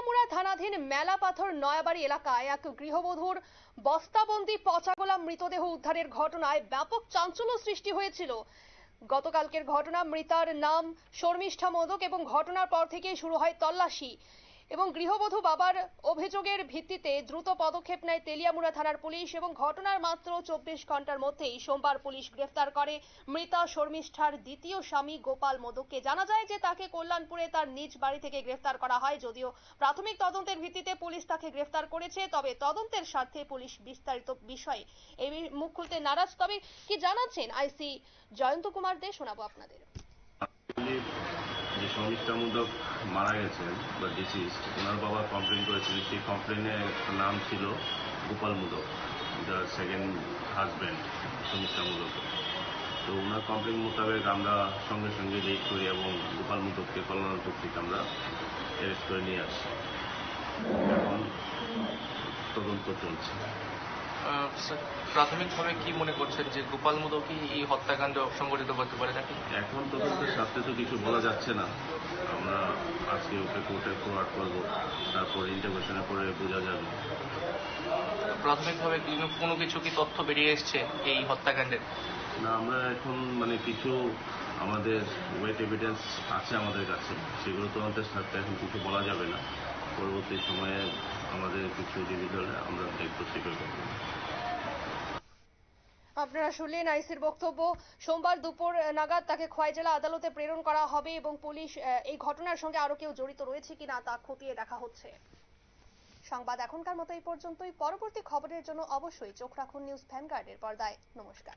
তেলিয়ামুড়া থানাধীন মেলাপাথর নয়াবাড়ি এলাকায় এক গৃহবধূর বস্তাবন্দি পচাগলা মৃতদেহ উদ্ধারের ঘটনায় ব্যাপক চাঞ্চল্য সৃষ্টি হয়েছিল। গতকালকের ঘটনা, মৃতার নাম শর্মিষ্ঠা মোদক এবং ঘটনার পর থেকেই শুরু হয় তল্লাশি এবং গৃহবধূ বাবার অভিযোগের ভিত্তিতে দ্রুত পদক্ষেপ নেয় তেলিয়ামুড়া থানার পুলিশ এবং ঘটনার মাত্র 24 ঘন্টার মধ্যেই সোমবার পুলিশ গ্রেফতার করে মৃতা শর্মিষ্ঠার দ্বিতীয় স্বামী গোপাল মোদককে। জানা যায় যে তাকে কল্যাণপুরে তার নিজ বাড়ি থেকে গ্রেফতার করা হয়। যদিও প্রাথমিক তদন্তের ভিত্তিতে পুলিশ তাকে গ্রেফতার করেছে, তবে তদন্তের স্বার্থে পুলিশ বিস্তারিত বিষয়ে এই মুখ খুলতে নারাজ। তবে কি জানাচ্ছেন আইসি জয়ন্ত কুমার দে, শোনাবো আপনাদের। যে শর্মিষ্ঠা মোদক মারা গেছেন বা ডিসিজড, ওনার বাবা কমপ্লেন করেছিলেন। সেই কমপ্লেনে নাম ছিল গোপাল মোদক, যার সেকেন্ড হাজব্যান্ড শর্মিষ্ঠা মোদক। তো ওনার কমপ্লেন মোতাবেক আমরা সঙ্গে সঙ্গে রেড করি এবং গোপাল মোদককে কল্যাণপুর থেকে আমরা অ্যারেস্ট করে নিয়ে আসি। এখন তদন্ত চলছে। প্রাথমিকভাবে কি মনে করছেন যে গোপাল মোদকই এই হত্যাকাণ্ড সংঘটিত করতে পারে নাকি? এখন তদন্তের স্বার্থে তো কিছু বলা যাচ্ছে না। আমরা আজকে ওকে কোর্টে ফরওয়ার্ড করবো, তারপর ইন্টারভিউশনের পরে বোঝা যাবে। প্রাথমিকভাবে কোনো কিছু কি তথ্য বেরিয়ে এসছে এই হত্যাকাণ্ডের? না, আমরা এখন কিছু আমাদের ওয়েট এভিডেন্স আছে আমাদের কাছে, সেগুলো তদন্তের স্বার্থে এখন কিছু বলা যাবে না। পরবর্তী সময়ে আমাদের কিছু রিভিল হলে আমরা দায়িত্ব স্বীকার করব। আপনারা শুনলেন আইসির বক্তব্য। সোমবার দুপুর নাগাদ তাকে খোয়াই জেলা আদালতে প্রেরণ করা হবে এবং পুলিশ এই ঘটনার সঙ্গে আরো কেউ জড়িত রয়েছে কিনা তা খতিয়ে দেখা হচ্ছে। সংবাদ এখনকার মতো এই পর্যন্তই। পরবর্তী খবরের জন্য অবশ্যই চোখ রাখুন নিউজ ভ্যানগার্ডের পর্দায়। নমস্কার।